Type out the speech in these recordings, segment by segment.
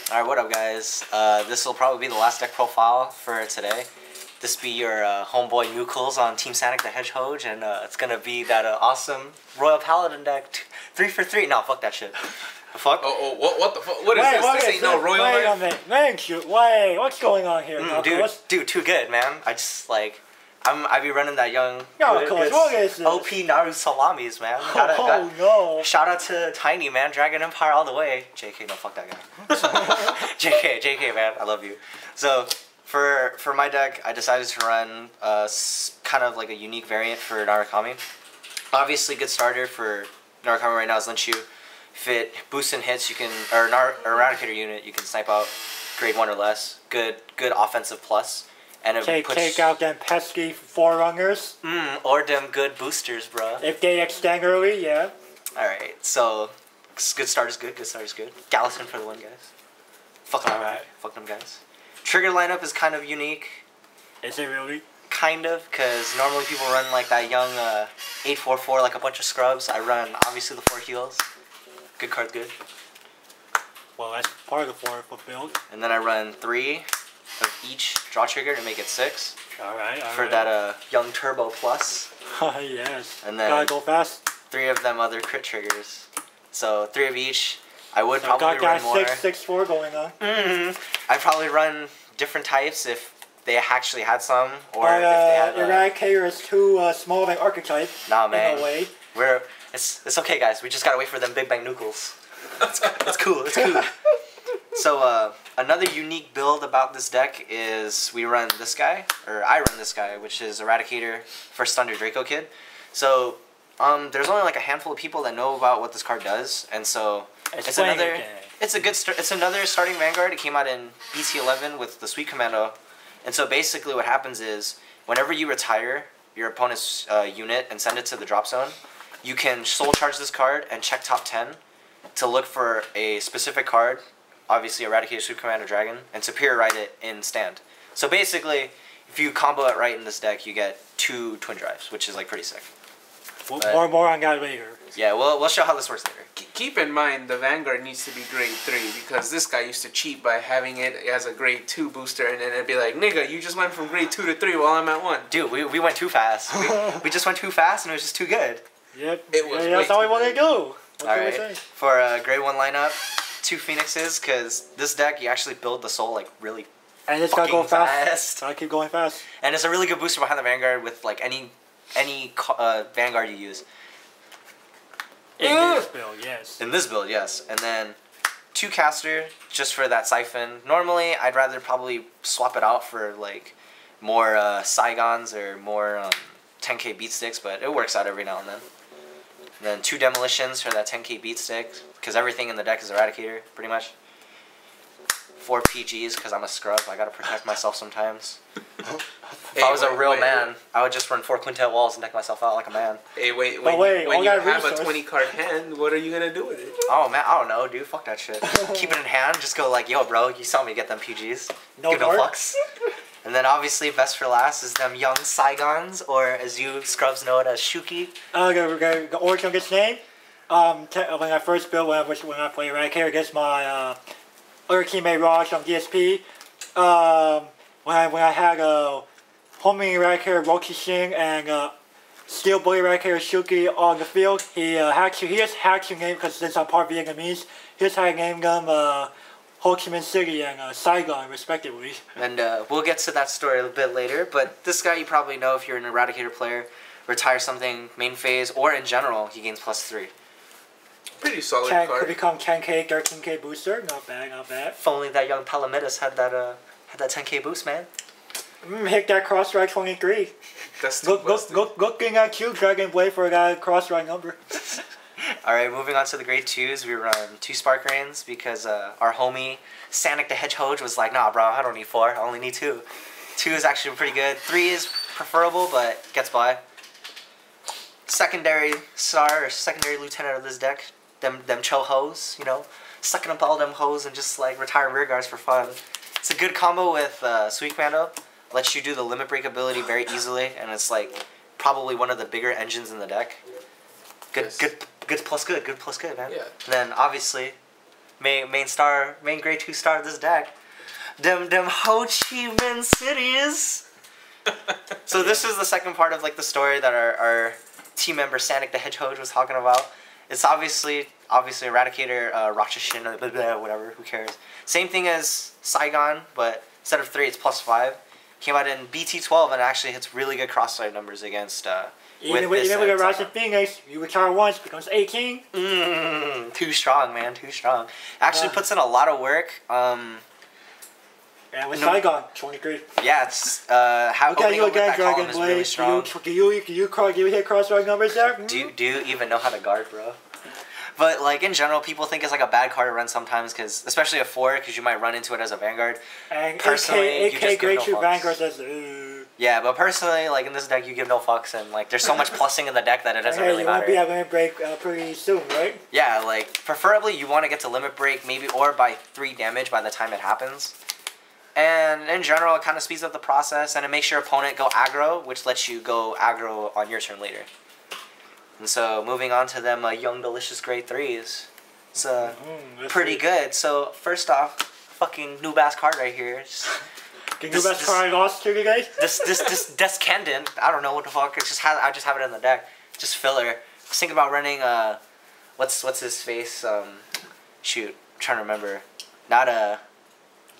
Alright, what up guys? This will probably be the last deck profile for today. This be your homeboy Nucles on Team Sonic the Hedgehog, and it's gonna be that awesome Royal Paladin deck, 3 for 3. No, fuck that shit. The fuck? What the fuck? What is this? This ain't no Royal Wait a minute, man, wait, what's going on here? Dude, too good, man. I just like, I be running that young, what is this? OP Naru Salamis, man. No. Shout out to Tiny, man. Dragon Empire all the way. JK, no, fuck that guy. JK, man. I love you. So, for my deck, I decided to run kind of like a unique variant for Narukami. Obviously, good starter for Narukami right now is Lynchu. If it boosts and hits, you can, or Eradicator unit, you can snipe out grade 1 or less. Good offensive plus. And take out them pesky forerunners. Or them good boosters, bruh. If they extend early, yeah. Alright, so good start is good. Gallatin for the win, guys. Fuck them, Alright. Fuck them, guys. Trigger lineup is kind of unique. Is it really? Kind of, because normally people run like that young 8-4-4, like a bunch of scrubs. I run, obviously, the 4 heals. Good card's good. Well, that's part of the 4 build. And then I run 3 of each draw trigger to make it 6. Alright. For that young turbo plus. Yes. And then gotta go fast. 3 of them other crit triggers. So 3 of each. I would probably run more. 6-6-4 going on. I'd probably run different types if they actually had some, or if they had. Eradicator is too small of an archetype. Nah, man. In a way. It's okay, guys. We just gotta wait for them Big Bang Nucles. It's cool. So another unique build about this deck is we run this guy, or I run this guy, which is Eradicator First Thunder Draco Kid. So there's only like a handful of people that know about what this card does, and so it's another starting Vanguard. It came out in BT11 with the Sweet Commando, and so basically what happens is whenever you retire your opponent's unit and send it to the drop zone, you can soul charge this card and check top 10 to look for a specific card. Obviously, Eradicator Super Commander Dragon, and Superior Write it in stand. So basically, if you combo it right in this deck, you get 2 Twin Drives, which is like pretty sick. More on that later. Yeah, we'll show how this works later. Keep in mind, the Vanguard needs to be grade 3, because this guy used to cheat by having it as a grade 2 booster, and then it'd be like, nigga, you just went from grade 2 to 3 while I'm at 1. Dude, we went too fast. we just went too fast, and it was just too good. Yep. That's all we want to do. Alright, for a grade 1 lineup, 2 Phoenixes, because this deck, you actually build the soul like really and it's gotta go fast. Gotta keep going fast. And it's a really good booster behind the Vanguard with like any Vanguard you use. In this build, yes. In this build, yes. And then 2 Caster, just for that Siphon. Normally, I'd rather probably swap it out for like more Saigons or more 10k beat sticks, but it works out every now and then. And then 2 Demolitions for that 10k beat stick, because everything in the deck is Eradicator, pretty much. 4 PGs, because I'm a scrub. I gotta protect myself sometimes. If I was a real man, I would just run 4 Quintet Walls and deck myself out like a man. Hey, when you have a 20-card hand, what are you gonna do with it? Oh, man, I don't know, dude. Fuck that shit. Keep it in hand. Just go like, yo, bro, you saw me get them PGs. Give no fucks. And then obviously, best for last is them young Saigons, or as you scrubs know it as Shuki. The original gets named. When I first built, when I played Eradicator against my other teammate Raj on DSP, when I had homing Eradicator Roki Singh and Steel Bully Eradicator Shuki on the field, he just had to name, because since I'm part Vietnamese, he just had to name them Ho Chi Minh City and Saigon, respectively. And we'll get to that story a bit later, but this guy you probably know if you're an Eradicator player. Retire something main phase, or in general, he gains +3. Pretty solid card. Could become 10k, 13k booster. Not bad. If only that young Palamedas had that 10k boost, man. Hit that cross-ride 23. That's too looking at you, Dragon Blade, for that cross-ride number. Alright, moving on to the grade 2s, we run 2 Spark Rains because our homie Sonic the Hedgehog was like, nah, bro, I don't need 4, I only need 2. 2 is actually pretty good. 3 is preferable, but gets by. Secondary star or secondary lieutenant of this deck, them cho-hos, you know, sucking up all them hoes and just like retire rear guards for fun. It's a good combo with Sweet Commando. Lets you do the limit break ability very easily, and it's like probably one of the bigger engines in the deck. Good plus good, man. Yeah. And then obviously main grade 2 star of this deck. Them Ho Chi Minh cities. So this is the second part of like the story that our team member Sonic the Hedgehog was talking about. It's obviously Eradicator, Rakshashin, blah, blah, whatever, who cares. Same thing as Saigon, but instead of 3, it's +5. Came out in BT12 and actually hits really good cross-side numbers against Even with a Rising Phoenix, you retire once, becomes 18. Too strong, man, too strong. Actually puts in a lot of work. And with Saigon, 23. Yeah, it's how opening up with that column is really strong. Do you hit cross-side numbers there? Do you even know how to guard, bro? But like in general, people think it's like a bad card to run sometimes, because especially a 4, because you might run into it as a Vanguard. And personally, you just grade give no fucks. Vanguard says, yeah, but personally, like in this deck, you give no fucks, and like there's so much plussing in the deck that it doesn't really matter. You want to be at limit break pretty soon, right? Yeah, like preferably you want to get to limit break maybe or by 3 damage by the time it happens. And in general, it kind of speeds up the process, and it makes your opponent go aggro, which lets you go aggro on your turn later. And so, moving on to them young, delicious grade 3s. It's pretty good. So, first off, fucking noob-ass card right here. The noob-ass card I lost to you guys? This Descendant, I don't know what the fuck. It's just I just have it in the deck. Just filler. I was thinking about running, what's his face? Shoot, I'm trying to remember. Not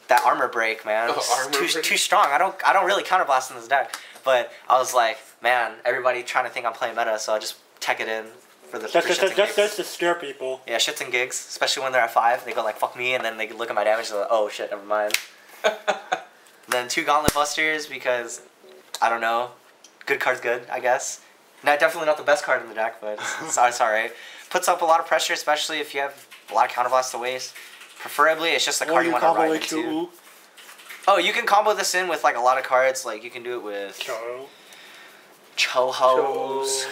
that armor break, man. Too strong. I don't really counterblast in this deck. But I was like, man, everybody trying to think I'm playing meta, so I just tech it in for the just to scare people. Yeah, shits and gigs, especially when they're at 5. They go like, fuck me, and then they look at my damage and they're like, oh shit, never mind. Then 2 Gauntlet Busters because, I don't know, good card's good, I guess. Definitely not the best card in the deck, but it's alright. Puts up a lot of pressure, especially if you have a lot of counterblasts to waste. Preferably, it's just the card you want to ride into. Oh, you can combo this in with like a lot of cards. Like you can do it with Chohos,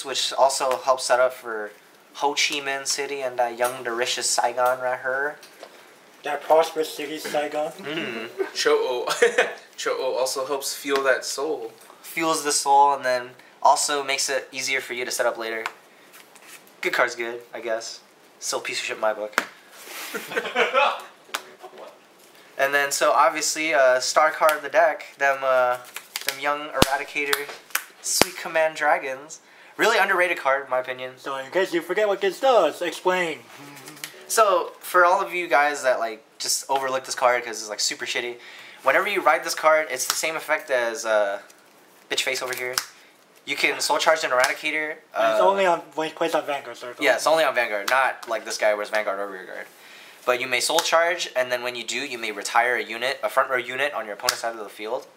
which also helps set up for Ho Chi Minh City and that young delicious Saigon right here. That prosperous city, Saigon. Cho'o also helps fuel that soul. Fuels the soul, and then also makes it easier for you to set up later. Good card's good, I guess. Still a piece of shit in my book. And then, so obviously, star card of the deck, them young Eradicator, Sweet Command Dragons. Really underrated card, in my opinion. So in case you forget what this does, explain. So, for all of you guys that like just overlook this card because it's like super shitty, whenever you ride this card, it's the same effect as Bitch Face over here. You can Soul Charge an Eradicator. It's only on when you play on Vanguard, sir. Yeah, it's only on Vanguard, not like this guy where it's Vanguard or Rearguard. But you may Soul Charge, and then when you do, you may retire a unit, a front row unit on your opponent's side of the field,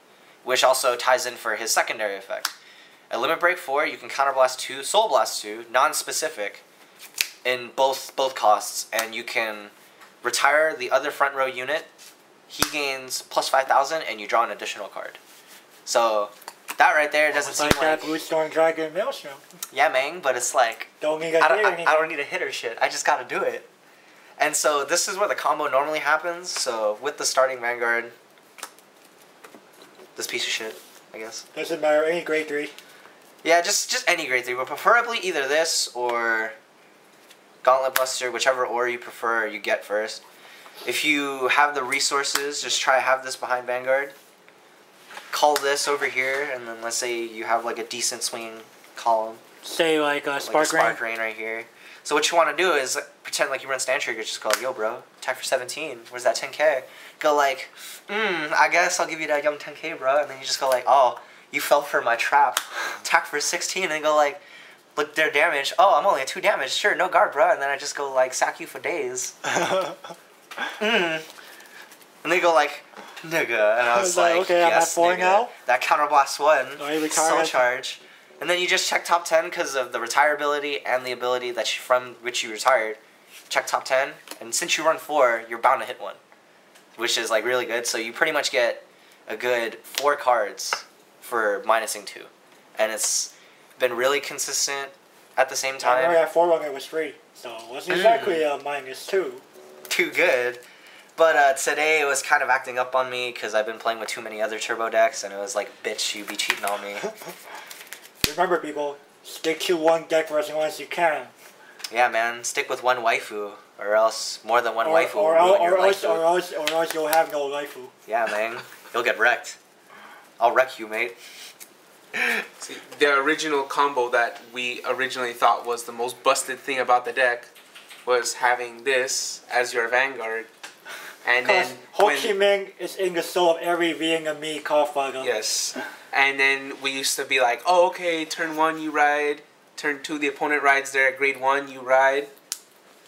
which also ties in for his secondary effect. At Limit Break 4, you can Counterblast 2, Soul Blast 2, non-specific, in both costs, and you can retire the other front row unit. He gains plus 5,000, and you draw an additional card. So that right there doesn't seem like that Blue Storm Dragon Maelstrom. Yeah, man, but it's like I don't need a hit or shit. I just gotta do it. And so this is where the combo normally happens. So with the starting Vanguard, this piece of shit, I guess. Doesn't matter, any grade 3. Yeah, just any grade 3, but preferably either this or Gauntlet Buster, whichever order you prefer, you get first. If you have the resources, just try to have this behind Vanguard. Call this over here, and then let's say you have like a decent swinging column. Say like a Spark Rain right here. So what you want to do is pretend like you run Stand Trigger, just go, yo bro, attack for 17, where's that 10k? Go like, I guess I'll give you that young 10k bro, and then you just go like, oh, you fell for my trap. Attack for 16, and then go like, look their damage, oh, I'm only at 2 damage, sure, no guard bro, and then I just go like, sack you for days. And they go like, nigga, and I was like, okay, yes, I'm at 4 nigga. now? That Counterblast 1, Soul Charge. And then you just check top 10 because of the retirability and the ability that from which you retired. Check top 10, and since you run 4, you're bound to hit 1, which is like really good. So you pretty much get a good 4 cards for minusing 2, and it's been really consistent at the same time. I at 4 when it was free, so it wasn't exactly a -2. Too good. But today it was kind of acting up on me because I've been playing with too many other turbo decks, and it was like, bitch, you be cheating on me. Remember, people, stick to one deck for as long as you can. Yeah, man, stick with one waifu, or else more than one waifu will or, ruin your or else you'll have no waifu. Yeah, man, you'll get wrecked. I'll wreck you, mate. See, the original combo that we originally thought was the most busted thing about the deck was having this as your Vanguard. And then Ho Chi Minh is in the soul of every Vietnamese Cardfighter. Yes. And then we used to be like, oh, okay, turn 1 you ride, turn 2 the opponent rides there at grade 1, you ride.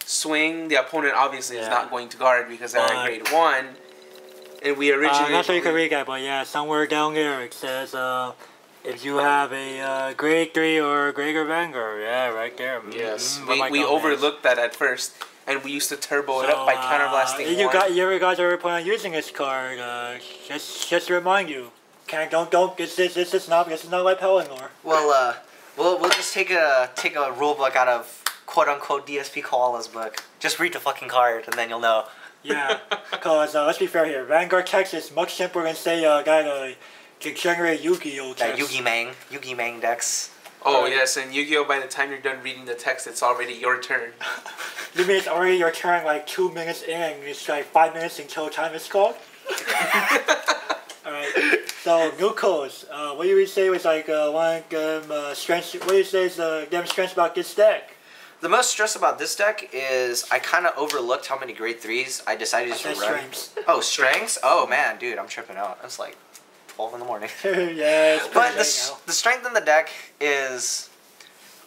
Swing, the opponent obviously is not going to guard because they're at grade 1. And we originally... I'm not sure you can read that, but yeah, somewhere down there it says, if you have a grade 3 or greater Vanguard, yeah, right there. Yes, we overlooked that at first. And we used to turbo it up by counterblasting you guys ever plan on using this card? Just to remind you, don't. This is not like Pelennor. Well, we'll just take a rule book out of quote unquote DSP Koala's book. Just read the fucking card, and then you'll know. Yeah, because let's be fair here. Vanguard text is much simpler than say guy to generate Yu-Gi-Oh text. Yugi Mang decks. Oh yes, and Yu-Gi-Oh! By the time you're done reading the text, it's already your turn. You mean it's already your turn like 2 minutes in, and it's like 5 minutes until time is called? Alright, so new codes. What do you say was like one of them strengths? What do you say is them strengths about this deck? The most stress about this deck is I kind of overlooked how many grade 3s I decided to run. Strengths. Oh, strengths? Oh man, dude, I'm tripping out. It's like 12 in the morning. Yeah, it's but the strength in the deck is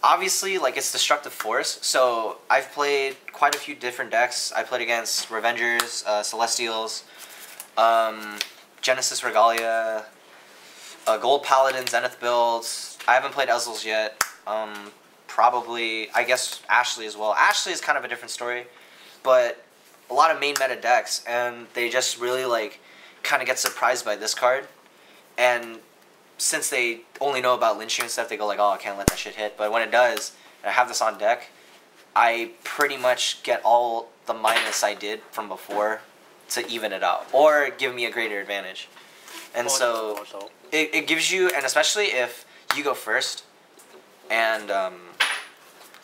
obviously like it's destructive force. So I've played quite a few different decks. I played against Revengers, Celestials, Genesis Regalia, Gold Paladin, Zenith builds. I haven't played Ezreal's yet. Probably, I guess Ashley as well. Ashley is kind of a different story, but a lot of main meta decks, and they just really like kind of get surprised by this card. And since they only know about Lynch and stuff, they go like, oh, I can't let that shit hit. But when it does, and I have this on deck, I pretty much get all the minus I did from before to even it out. Or give me a greater advantage. And so, it gives you, and especially if you go first, and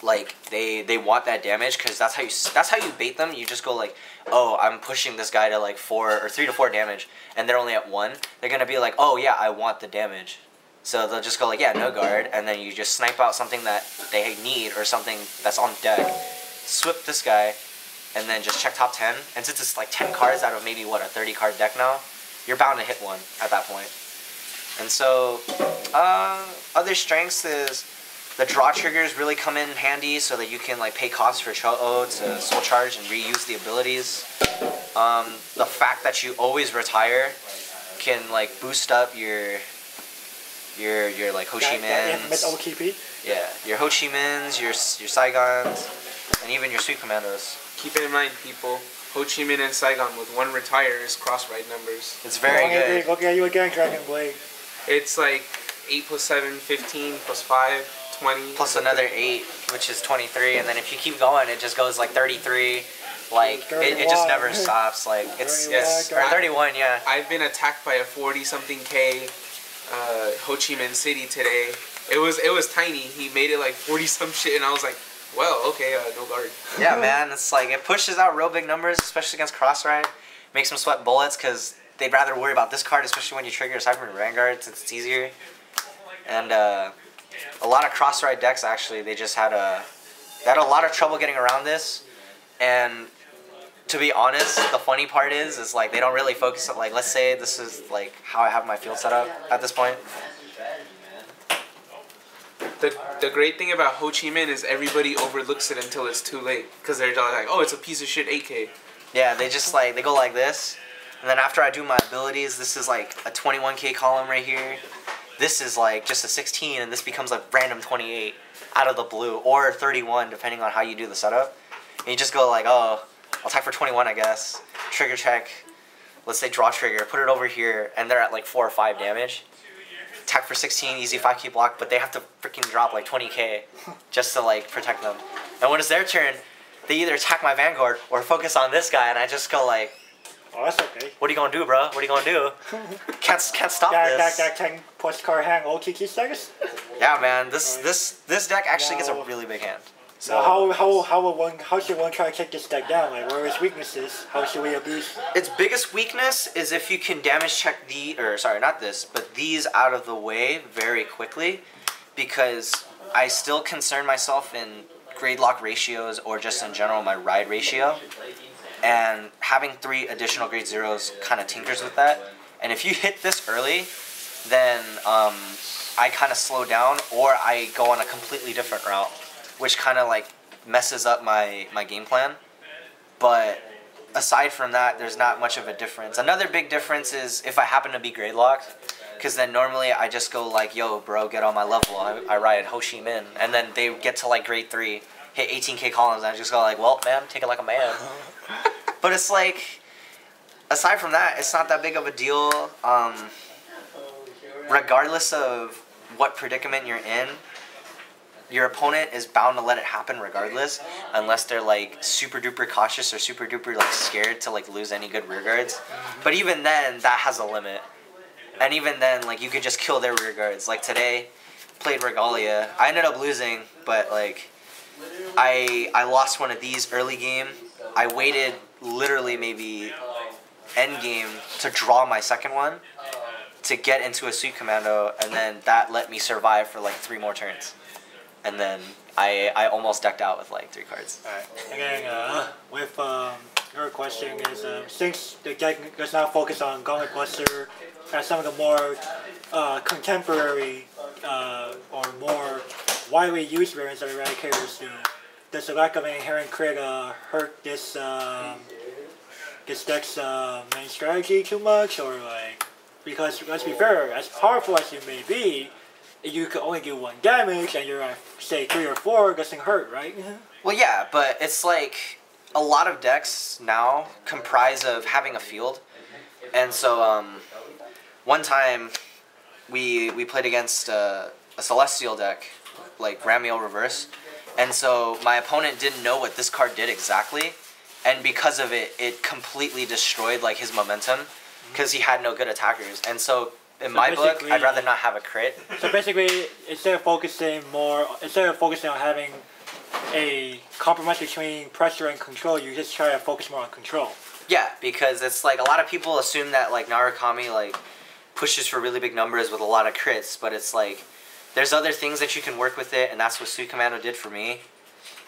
like they want that damage, because that's how you bait them. You just go like, oh, I'm pushing this guy to like 4 or 3 to 4 damage, and they're only at 1. They're gonna be like, oh yeah, I want the damage, so they'll just go like, yeah, no guard, and then you just snipe out something that they need or something that's on deck, swip this guy, and then just check top 10. And since it's like 10 cards out of maybe what, a 30 card deck now, you're bound to hit one at that point. And so other strengths is the draw triggers really come in handy so that you can like pay costs for Cho-Oh to soul charge and reuse the abilities. The fact that you always retire can like boost up your like Ho Chi Minhs. Yeah, your Ho Chi Minhs, your Saigons, and even your Sweet Commandos. Keep it in mind, people. Ho Chi Minh and Saigon with 1 retire is cross-ride numbers. It's very good. Look at you again, Dragon Blade. It's like 8 plus 7, 15 plus 5. 20 plus another 8, which is 23, and then if you keep going, it just goes like 33. Like it just never stops. Like it's 31. Yeah. I've been attacked by a 40-something K Ho Chi Minh City today. It was tiny. He made it like 40-some shit, and I was like, well, okay, no guard. Yeah, man. It's like it pushes out real big numbers, especially against Crossride. Makes them sweat bullets because they'd rather worry about this card, especially when you trigger Cyber Vanguard, since it's easier. And a lot of cross-ride decks actually, they had a lot of trouble getting around this. And to be honest, the funny part is like they don't really focus on, like, let's say this is like how I have my field set up at this point. The great thing about Ho Chi Minh is everybody overlooks it until it's too late, because they're like, oh, it's a piece of shit 8K. Yeah, they just like, they go like this, and then after I do my abilities, this is like a 21K column right here. This is like just a 16, and this becomes like random 28 out of the blue, or 31 depending on how you do the setup. And you just go like, oh, I'll attack for 21, I guess. Trigger check. Let's say draw trigger. Put it over here, and they're at like 4 or 5 damage. Attack for 16, easy 5K block, but they have to freaking drop like 20K just to like protect them. And when it's their turn, they either attack my Vanguard or focus on this guy, and I just go like, oh, that's okay. What are you gonna do, bro? What are you gonna do? Can't stop this. That 10 postcard hand OTT status? Yeah, man. This deck actually gets a really big hand. So how should one try to take this deck down? Like, where are its weaknesses? How should we abuse? Its biggest weakness is if you can damage check these out of the way very quickly, because I still concern myself in grade lock ratios or just in general my ride ratio, and having 3 additional grade 0s kind of tinkers with that. And if you hit this early, then I kind of slow down, or I go on a completely different route, which kind of like messes up my game plan. But aside from that, there's not much of a difference. Another big difference is if I happen to be grade locked, because then normally I just go like, yo bro, get on my level. I ride Ho Chi Minh, and then they get to like grade 3, hit 18k columns, and I just go like, well man, take it like a man. But it's like, aside from that, it's not that big of a deal. Regardless of what predicament you're in, your opponent is bound to let it happen regardless, unless they're like super duper cautious or super duper like scared to like lose any good rear guards. But even then, that has a limit. And even then, like, you could just kill their rear guards. Like today, played Regalia. I ended up losing, but like I lost one of these early game. I waited literally maybe end game to draw my second one to get into a sweep commando, and then that let me survive for like 3 more turns. And then I almost decked out with like 3 cards. Alright. Again, with your question is, since the deck does not focus on Gauntlet Buster as some of the more contemporary or more widely used variants of Eradicators do, does the lack of an inherent crit hurt this this deck's main strategy too much, or like, because let's be fair, as powerful as you may be, you could only do 1 damage, and you're say 3 or 4, doesn't hurt, right? Well, yeah, but it's like a lot of decks now comprise of having a field, and so one time we played against a Celestial deck, like Ramiel Reverse, and so my opponent didn't know what this card did exactly, and because of it, it completely destroyed like his momentum, because he had no good attackers, and so in my book, I'd rather not have a crit. So basically, instead of focusing on having a compromise between pressure and control, you just try to focus more on control. Yeah, because it's like a lot of people assume that like Narukami like pushes for really big numbers with a lot of crits, but it's like there's other things that you can work with it, and that's what Sweep Commando did for me.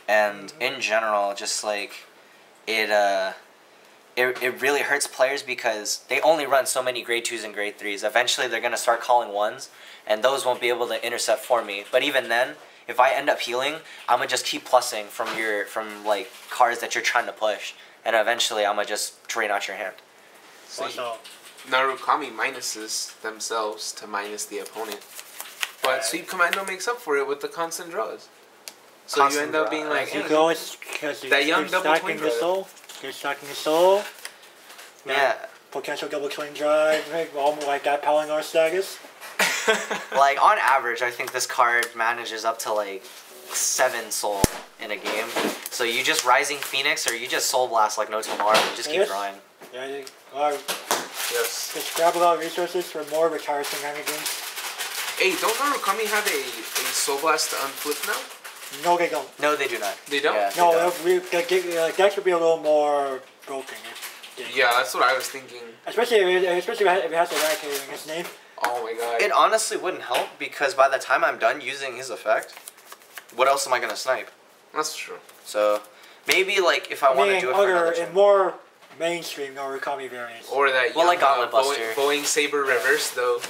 And in general, just like it really hurts players because they only run so many grade 2s and grade 3s. Eventually, they're going to start calling 1s, and those won't be able to intercept for me. But even then, if I end up healing, I'm going to just keep plussing from like cards that you're trying to push, and eventually I'm going to just drain out your hand. So Narukami minuses themselves to minus the opponent. But Sweep Commando makes up for it with the constant draws. So constant you end up being like, you can always, because that young double twin drive. You're stacking the soul. Yeah. Potential double twin drive, almost like that Palingar Stagus. Like, on average, I think this card manages up to like 7 soul in a game. So you just Rising Phoenix, or you just Soul Blast like no tomorrow, and just keep drawing. Yeah, yes. Just grab a lot of resources for more retire shenanigans. Hey, don't Narukami have a Soul Blast to unflip now? No, they don't. No, they do not. They don't? Yeah, no, that should be a little more broken. Yeah, that's what I was thinking. Especially if it has a Eradicator in its name. Oh my god. It honestly wouldn't help, because by the time I'm done using his effect, what else am I going to snipe? That's true. So, maybe like if I want to do it for another in more mainstream Narukami variants. Or that like Gauntlet Buster. Boeing Saber Reverse, though.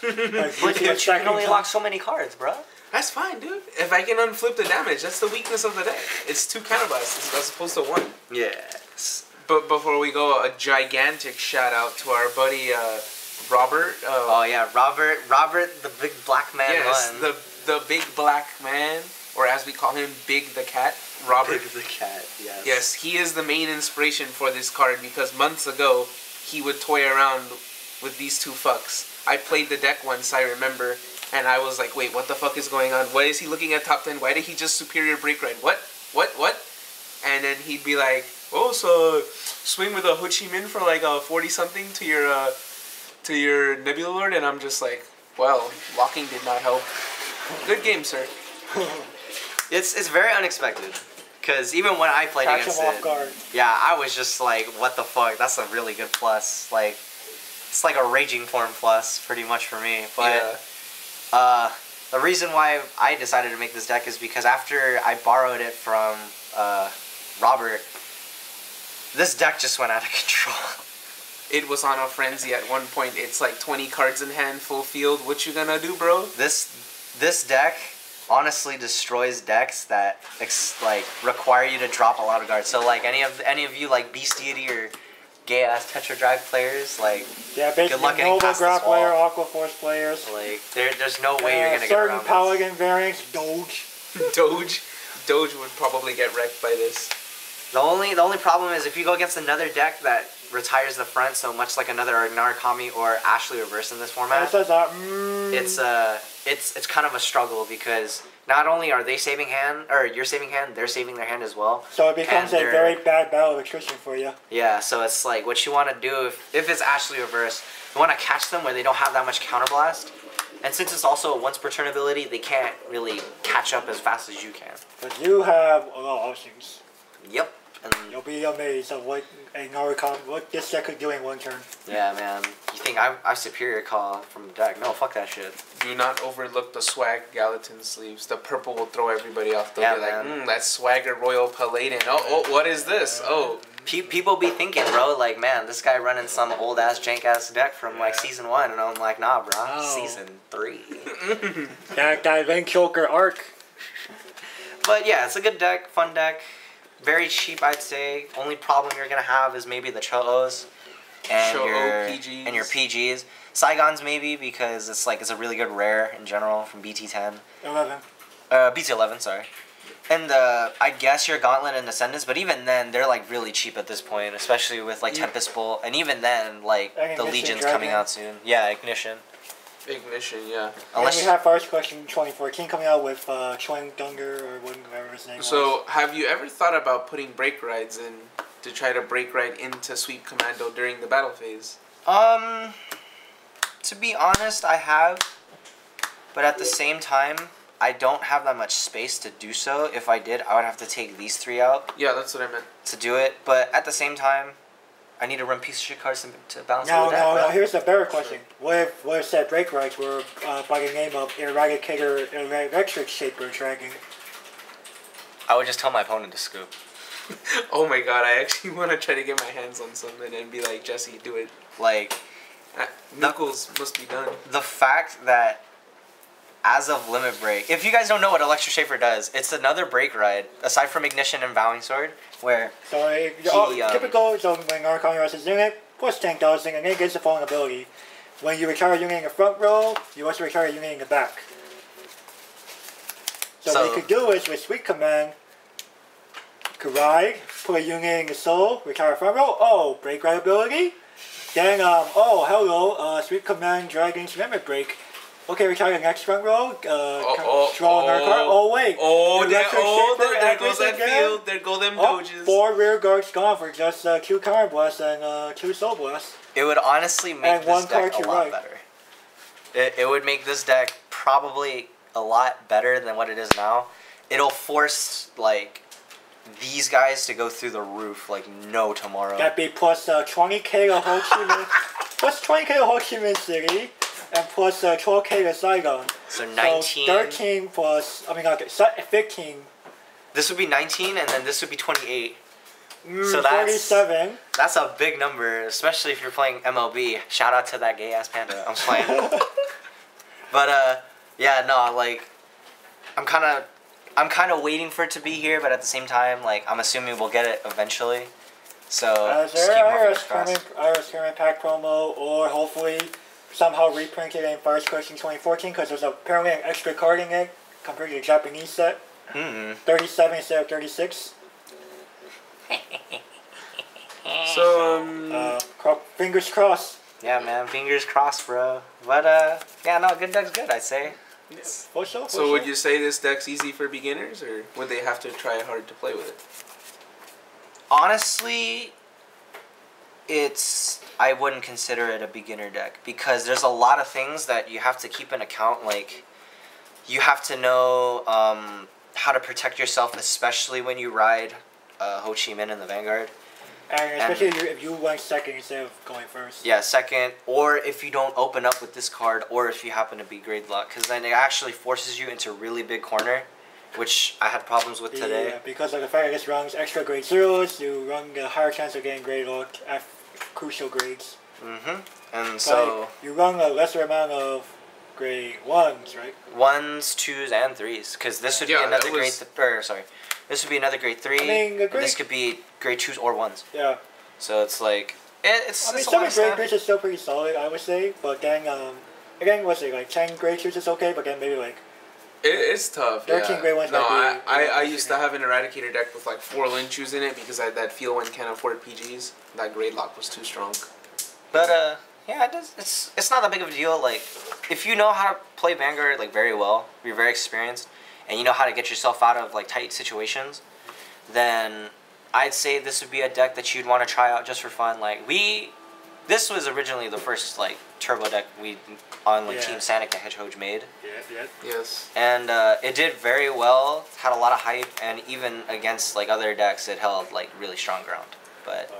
But you can only lock so many cards, bro. That's fine, dude. If I can unflip the damage, that's the weakness of the deck. It's 2 counterblast as opposed to 1. Yes. But before we go, a gigantic shout out to our buddy Robert. Oh yeah, Robert, the big black man. Yes, the big black man, or as we call him, Big the Cat. Robert Big the Cat. Yes. Yes, he is the main inspiration for this card, because months ago he would toy around with these 2 fucks. I played the deck once, I remember. And I was like, wait, what the fuck is going on? Why is he looking at top 10? Why did he just superior break ride? What? And then he'd be like, oh, so swing with a Ho Chi Minh for like a 40-something to your Nebula Lord? And I'm just like, well, locking did not help. Good game, sir. It's very unexpected. Because even when I played Catch against him it, off guard. yeah, I was just like, what the fuck? That's a really good plus. Like, it's like a raging form plus, pretty much for me. But the reason why I decided to make this deck is because after I borrowed it from Robert, this deck just went out of control. It was on a frenzy at one point. It's like 20 cards in hand, full field. What you gonna do, bro? This deck honestly destroys decks that like require you to drop a lot of cards. So like any of you like Beast Deity or gay ass Tetra Drive players, like basically good luck getting Nova past Graph this wall. player, Aqua Force players. Like there's no way you're gonna get around certain Paladin variants, Doge. Doge would probably get wrecked by this. The only problem is if you go against another deck that retires the front, so much like another Narukami or Ashley Reverse in this format. It's kind of a struggle because not only are they saving hand, or you're saving hand, they're saving their hand as well. So it becomes a very bad battle of attrition for you. Yeah, so it's like what you want to do if it's Ashley Reverse, you want to catch them where they don't have that much counterblast. And since it's also a once per turn ability, they can't really catch up as fast as you can. But you have a lot of options. Yep. And you'll be amazed of what this deck could do in one turn. Yeah, man. You think I superior call from the deck? No, fuck that shit. Do not overlook the swag Gallatin sleeves. The purple will throw everybody off. They'll Yeah, be like, man. that swagger Royal Paladin. Oh, what is this? Oh. People be thinking, bro, like, man, this guy running some old ass jank ass deck from like season 1, and I'm like, nah, bro, season 3. that Link Choker arc. But yeah, it's a good deck, fun deck. Very cheap, I'd say. Only problem you're gonna have is maybe the Cho-Os and PGs. your PGs. Saigons maybe because it's a really good rare in general from BT10. 11. BT11, sorry. And I guess your Gauntlet and Ascendants, but even then they're like really cheap at this point, especially with like Tempest Bolt, and even then like the Legion's coming out soon. Yeah, Ignition, yeah. And we have First Collection 2014 coming out with Chuang Dunger or whatever his name was. So, have you ever thought about putting break rides in to try to break ride into Sweep Commando during the battle phase? To be honest, I have, but at the same time, I don't have that much space to do so. If I did, I would have to take these 3 out. Yeah, that's what I meant. To do it, but at the same time, I need to run piece of shit cards to balance out the deck. No, here's the better question. What if said break rights were by the name of Eradicator Electric Shaper Dragon? I would just tell my opponent to scoop. Oh my god, I actually want to try to get my hands on something and be like, Jesse, do it. Like, Knuckles must be done. The fact that as of Limit Break, if you guys don't know what Electric Shaper does, it's another break ride, aside from Ignition and Vowing Sword, where typical, so when Narukami runs unit, push tank dodging, and then gets the following ability. When you retire a unit in the front row, you also retire a unit in the back. So what you could do is, with Sweet Command, you could ride, put a unit in the soul, retire front row, break ride ability. Then, hello, Sweet Command Dragon's Limit Break. Okay, retire the next front row, draw another card. Oh, wait. There goes that field. There go them doges. 4 rear guards gone for just 2 counter blasts and 2 soul blasts. It would honestly make this deck a lot better. It would make this deck probably a lot better than what it is now. It'll force, like, these guys to go through the roof like no tomorrow. That'd be plus 20k to Ho Chi Minh, plus 20k to Ho Chi Minh City, and plus 12k to Saigon. So 19. So 13 plus, 15. This would be 19, and then this would be 28. So 37. That's a big number, especially if you're playing MLB. Shout out to that gay ass panda. I'm playing. But yeah, no, like, I'm kind of waiting for it to be here, but at the same time, like, I'm assuming we'll get it eventually. So just keep my fingers crossed. Iris Current Pack promo, or hopefully somehow reprinted in First Collection 2014, because there's apparently an extra card in it compared to the Japanese set. 37 instead of 36. So fingers crossed. Yeah, man, fingers crossed, bro. But yeah, no, good deck's good, I'd say. So would you say this deck's easy for beginners, or would they have to try hard to play with it? Honestly, I wouldn't consider it a beginner deck, because there's a lot of things that you have to keep in account. Like, you have to know how to protect yourself, especially when you ride Ho Chi Minh in the Vanguard. And especially if you went second instead of going first. Yeah, second, or if you don't open up with this card, or if you happen to be grade luck, because then it actually forces you into a really big corner, which I had problems with today. Yeah, because of the fact that this runs extra grade zeros, you run a higher chance of getting grade luck at crucial grades. Mm-hmm. And But so you run a lesser amount of grade 1s, right? 1s, 2s, and 3s, because this would be another grade. This would be another grade 3. I mean, and this could be grade 2s or 1s. Yeah. So it's like it's. I mean, it's some of the grade 3s are still pretty solid, I would say. But then again, what's it like 10 grade 2s is okay, but then maybe like. It's tough. 13 grade 1s. No, might be, I used to have an Eradicator deck with like 4 Linchus in it because I had that feel when can't afford PGs. That grade lock was too strong. But yeah, it's not that big of a deal. Like, if you know how to play Vanguard like very well, you're very experienced, and you know how to get yourself out of like tight situations, then I'd say this would be a deck that you'd want to try out just for fun. Like this was originally the first like turbo deck we on like Team Sanic the Hedgehog made. Yeah. Yes. And it did very well. Had a lot of hype, and even against like other decks, it held like really strong ground. But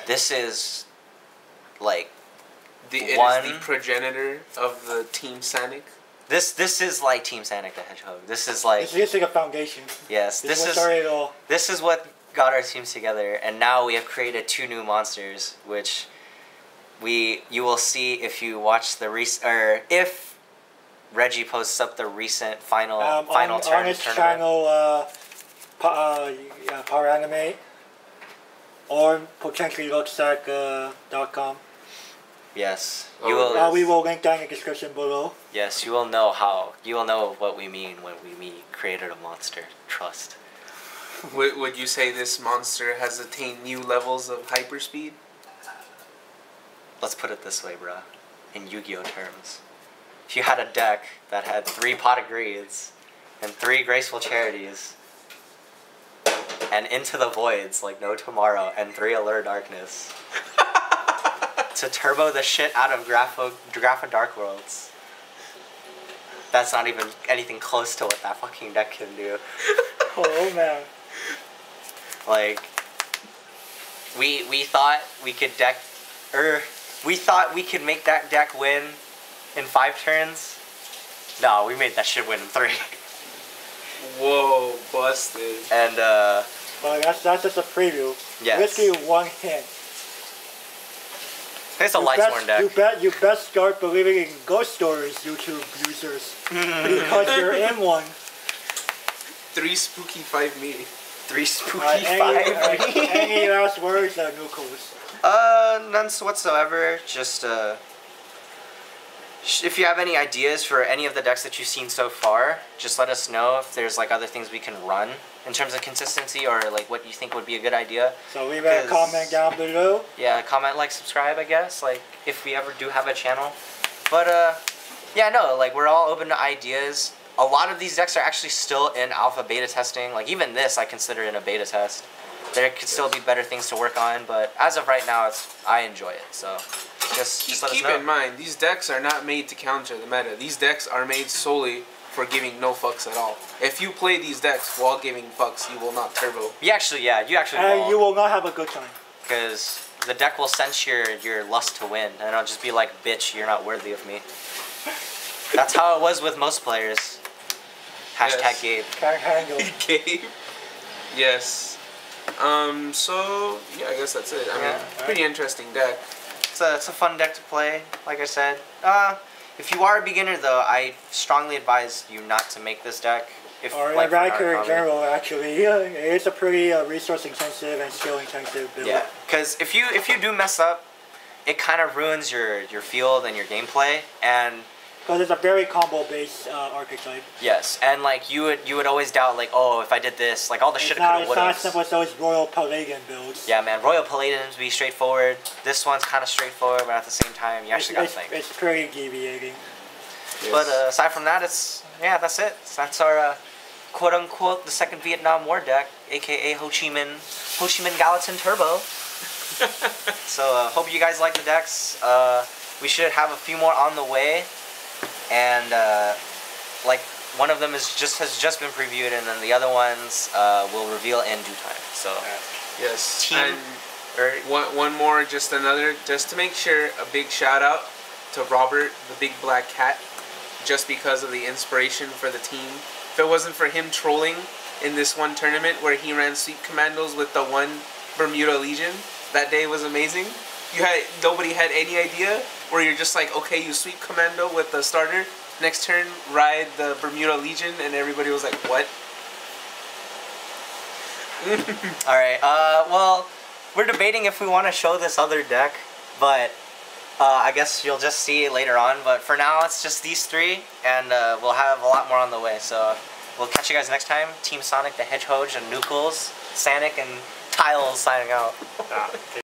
this is like. It is the progenitor of the Team Sanic. This is like Team Sanic the Hedgehog. This is like. It's just like a foundation. Yes, this is what got our teams together, and now we have created 2 new monsters, which you will see if you watch the if Reggie posts up the recent final turn on his tournament. channel, Power Anime, or potentially looksack.com. Yes, you will. We will link that in the description below. Yes, you will know what we mean when we created a monster. Trust. Would you say this monster has attained new levels of hyperspeed? Let's put it this way, bruh. In Yu-Gi-Oh terms, if you had a deck that had 3 Pot of Greeds and 3 Graceful Charities and Into the Voids like no tomorrow and 3 Allure Darkness. To turbo the shit out of Grapha Dark Worlds. That's not even anything close to what that fucking deck can do. Oh man. Like, we thought we could we thought we could make that deck win in 5 turns. No, we made that shit win in 3. Whoa, busted. And well, that's just a preview. Yes. Risky 1 hit. It's a Lightsworn deck. You best start believing in ghost stories, YouTube users. Because you're in one. 3 spooky 5 me. 3 spooky 5 me. Any last words, Nucles? None whatsoever. Just, if you have any ideas for any of the decks that you've seen so far, just let us know if there's like other things we can run in terms of consistency, or like what you think would be a good idea. So leave a comment down below. Yeah, comment, like, subscribe, I guess, like if we ever do have a channel. But yeah, no, like we're all open to ideas. A lot of these decks are actually still in alpha beta testing. Like even this I consider in a beta test. There could still be better things to work on, but as of right now, I enjoy it. So just let us know. Keep in mind, these decks are not made to counter the meta. These decks are made solely for giving no fucks at all. If you play these decks while giving fucks, you will not turbo. You actually and you will not have a good time. Because the deck will sense your lust to win, and it'll just be like, bitch, you're not worthy of me. That's how it was with most players. Hashtag Gabe. Can't handle. Gabe. Yes. So yeah, I guess that's it. I mean, pretty interesting deck. It's a fun deck to play, like I said. If you are a beginner, though, I strongly advise you not to make this deck. Or like Narukami in general, actually, it's a pretty resource-intensive and skill-intensive build. Yeah, because if you do mess up, it kind of ruins your field and your gameplay, and because it's a very combo-based archetype. Yes, and like you would always doubt, like, oh, if I did this, like all the shit I could have. It's not as simple as those Royal Palladian builds. Yeah, man, Royal Palladians be straightforward. This one's kind of straightforward, but at the same time, you actually gotta think. It's pretty deviating. Yes. But aside from that, that's it. That's our quote unquote the second Vietnam War deck, aka Ho Chi Minh Gallatin Turbo. So hope you guys like the decks. We should have a few more on the way. And like one of them has just been previewed, and then the other ones will reveal in due time. So yes, team. One more, just to make sure, a big shout out to Robert, the big black cat, just because of the inspiration for the team. If it wasn't for him trolling in this one tournament where he ran sweep commandos with the one Bermuda Legion, that day was amazing. Nobody had any idea, where you're just like, okay, you sweep commando with the starter, next turn ride the Bermuda Legion, and everybody was like, what? Alright, well, we're debating if we want to show this other deck, but I guess you'll just see it later on. But for now, it's just these three, and we'll have a lot more on the way. So we'll catch you guys next time. Team Sonic, the Hedgehog, and Nucles, Sanic, and Tiles signing out.